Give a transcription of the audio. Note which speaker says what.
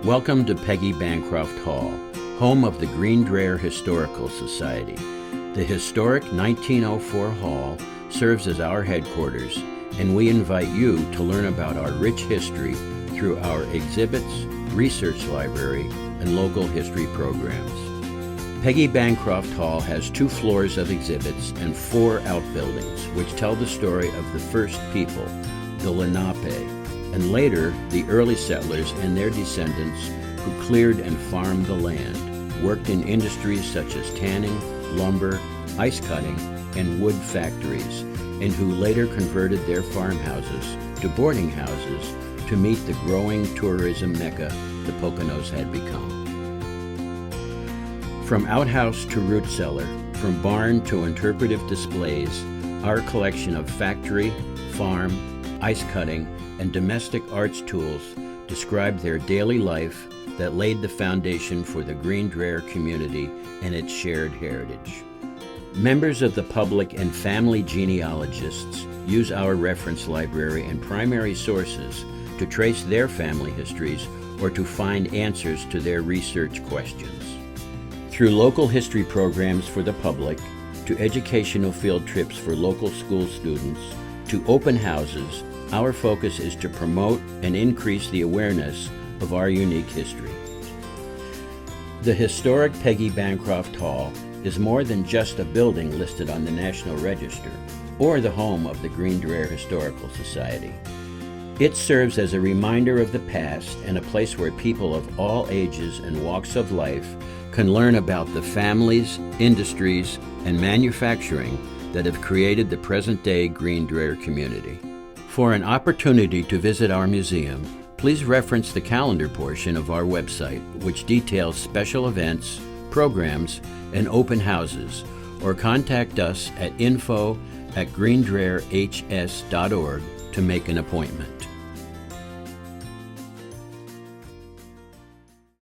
Speaker 1: Welcome to Peggy Bancroft Hall, home of the Greene Dreher Historical Society. The historic 1904 hall serves as our headquarters, and we invite you to learn about our rich history through our exhibits, research library, and local history programs. Peggy Bancroft Hall has 2 floors of exhibits and 4 outbuildings, which tell the story of the first people, the Lenape, and later the early settlers and their descendants who cleared and farmed the land, worked in industries such as tanning, lumber, ice cutting, and wood factories, and who later converted their farmhouses to boarding houses to meet the growing tourism mecca the Poconos had become. From outhouse to root cellar, from barn to interpretive displays, our collection of factory, farm, ice cutting, and domestic arts tools describe their daily life that laid the foundation for the Greene Dreher community and its shared heritage. Members of the public and family genealogists use our reference library and primary sources to trace their family histories or to find answers to their research questions. Through local history programs for the public, to educational field trips for local school students, to open houses, our focus is to promote and increase the awareness of our unique history. The historic Peggy Bancroft Hall is more than just a building listed on the National Register or the home of the Greene Dreher Historical Society. It serves as a reminder of the past and a place where people of all ages and walks of life can learn about the families, industries, and manufacturing that have created the present-day Greene Dreher community. For an opportunity to visit our museum, please reference the calendar portion of our website, which details special events, programs, and open houses, or contact us at info@greenedreherhs.org to make an appointment.